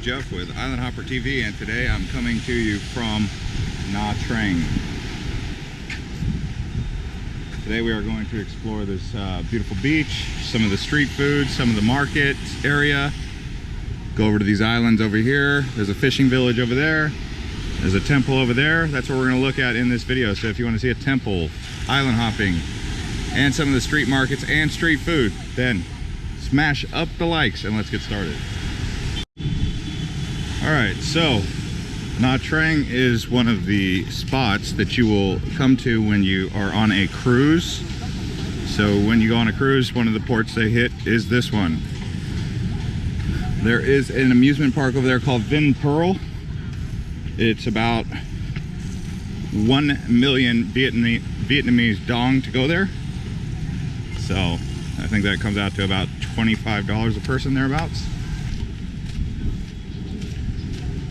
Jeff with Island Hopper TV, and today I'm coming to you from Nha Trang. Today we are going to explore this beautiful beach, some of the street food, some of the market area, go over to these islands over here. There's a fishing village over there. There's a temple over there. That's what we're going to look at in this video. So if you want to see a temple, island hopping, and some of the street markets and street food, then smash up the likes and let's get started. Alright, so Nha Trang is one of the spots that you will come to when you are on a cruise. So when you go on a cruise, one of the ports they hit is this one. There is an amusement park over there called Vin Pearl. It's about 1 million Vietnamese dong to go there. So I think that comes out to about $25 a person thereabouts.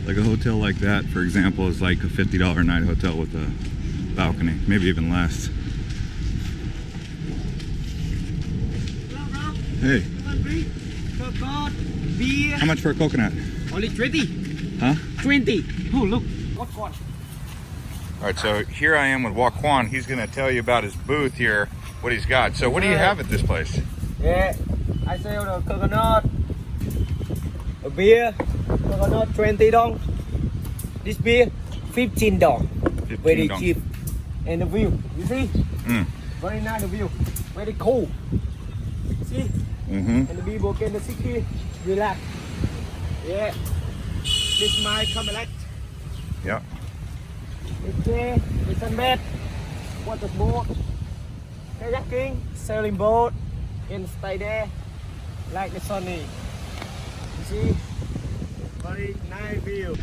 Like a hotel like that, for example, is like a $50 a night hotel with a balcony, maybe even less. Hey. How much for a coconut? Only 20. Huh? 20. Oh, look. What one? Alright, so here I am with Wak Kwan. He's going to tell you about his booth here, what he's got. So what do you have at this place? Yeah, I sell the coconut, a beer, coconut 20 dong. This beer 15 dong. 15 Very dong. cheap. And the view, you see? Very nice the view. Very cool. See? And the people can sit here, relax. Yeah. This is my camelot. Yeah. Okay, the sunbed, water boat, kayaking, sailing boat, and stay there like the sunny. You see? Very nice view.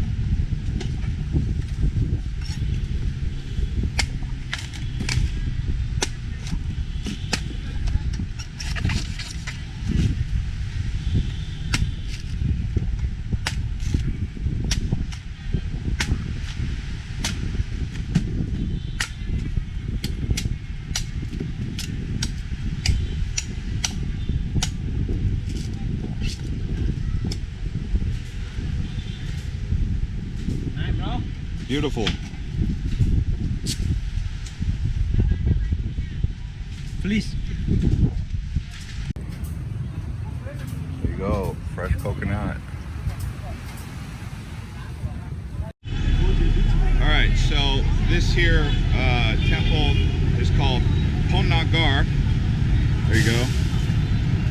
Beautiful. Please. There you go, fresh coconut. Alright, so this here temple is called Ponagar. There you go.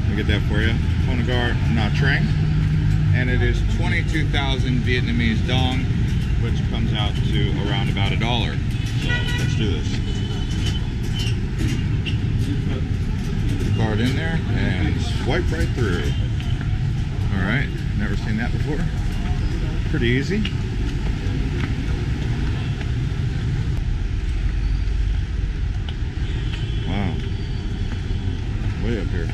Let me get that for you. Ponagar Nha Trang. And it is 22,000 Vietnamese dong, which comes out to around about $1. So let's do this. Put the card in there and swipe right through. Alright, never seen that before. Pretty easy. Wow. Way up here.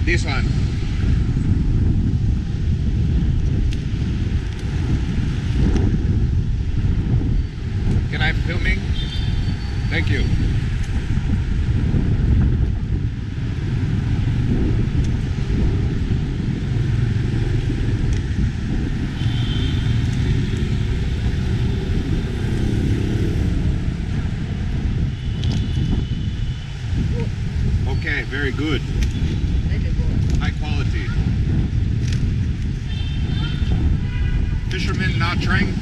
This one. Can I filming? Thank you. Okay, very good. High quality. Fisherman Nha Trang.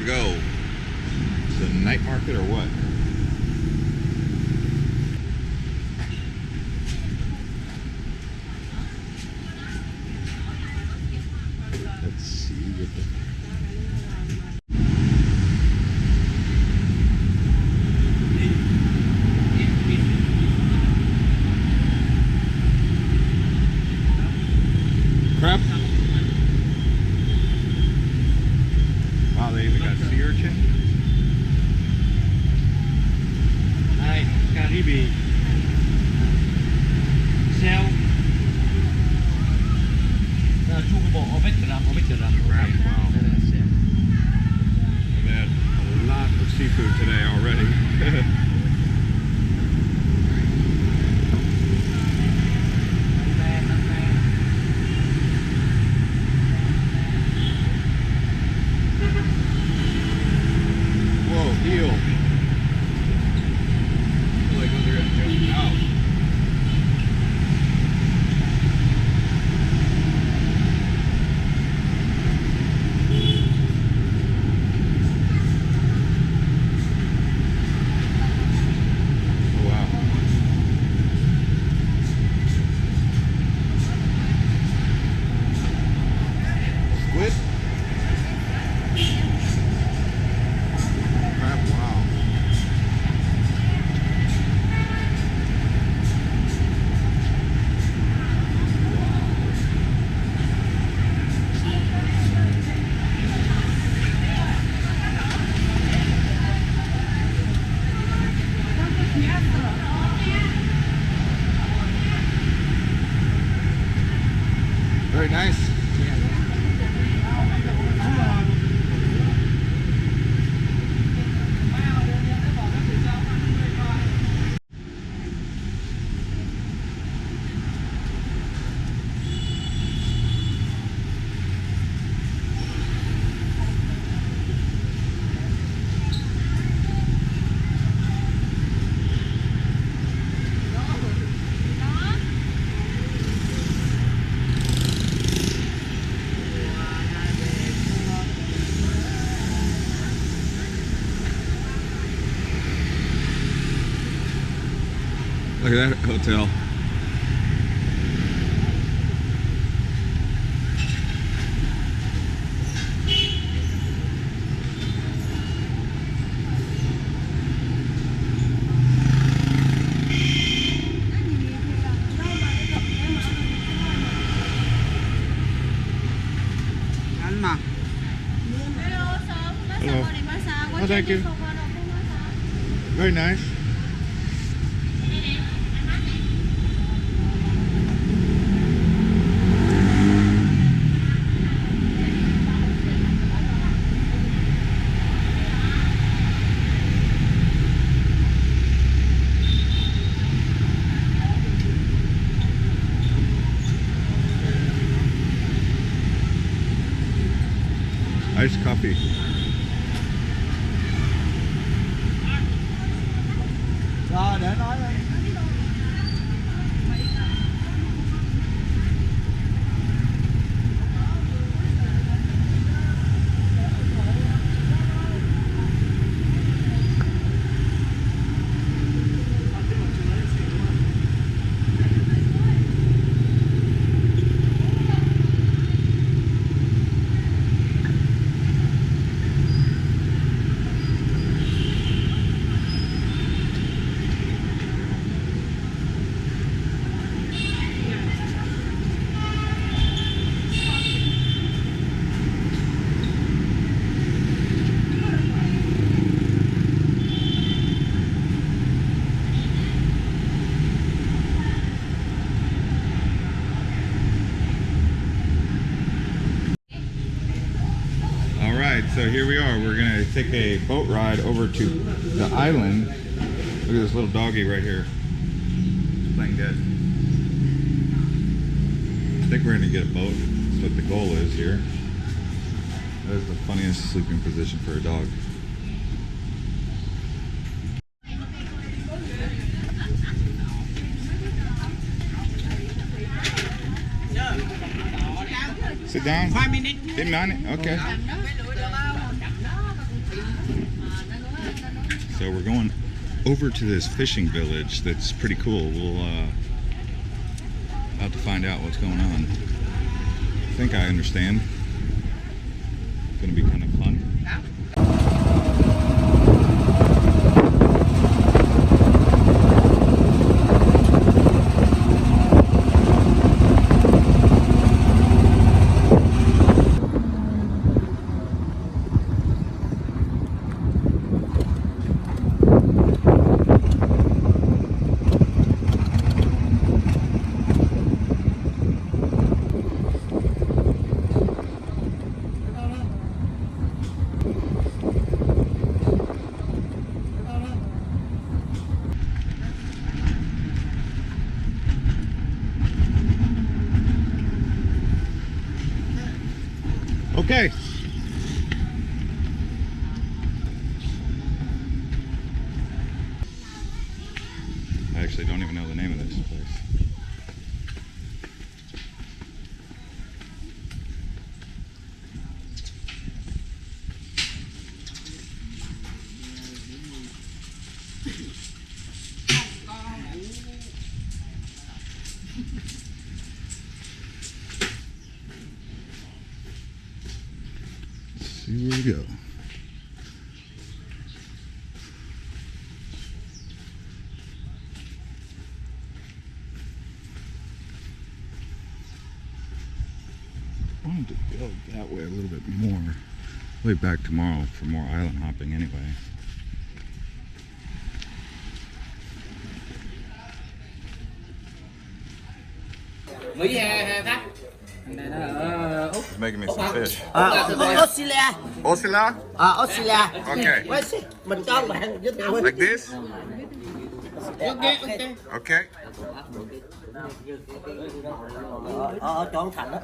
Go. Is it a night market or what? Let's see what the crab. Wow, they even got sea urchin. Đây, cà ri bì. Xeo. Chu bộ omega. Crab, wow. Đây là xeo. I've had a lot of seafood today already. Whoa, eel. I feel like they're gonna jump out. Look at that hotel. Hello. Oh, thank you. Very nice. Iced coffee. Rồi để nói đi. So here we are. We're gonna take a boat ride over to the island. Look at this little doggy right here. It's playing dead. I think we're gonna get a boat. That's what the goal is here. That is the funniest sleeping position for a dog. Sit down. 5 minutes. 10 minutes? Okay. So we're going over to this fishing village that's pretty cool. We'll have to find out what's going on. I think I understand. It's gonna be kind of fun. Okay. I actually don't even know the name of this place. See where we go. I wanted to go that way a little bit more. Way back tomorrow for more island hopping anyway. Mỹ khách. He's making me some fish. Australia. Osila? Australia. Okay. Mình cho bạn giới thiệu. Like this? Okay. Okay. Chọn thành đó.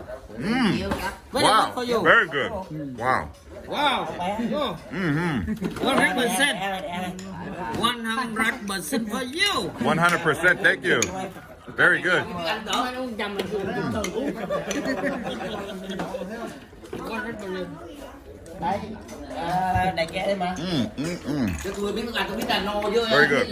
Wow. Very good. Wow. Wow. 100%. 100% for you. 100%. Thank you. Very good. Đại kệ đây mà. Cho tôi biết là no chứ. Very good.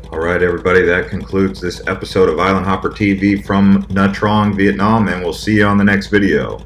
All right, everybody, that concludes this episode of Island Hopper TV from Nha Trang, Vietnam, and we'll see you on the next video.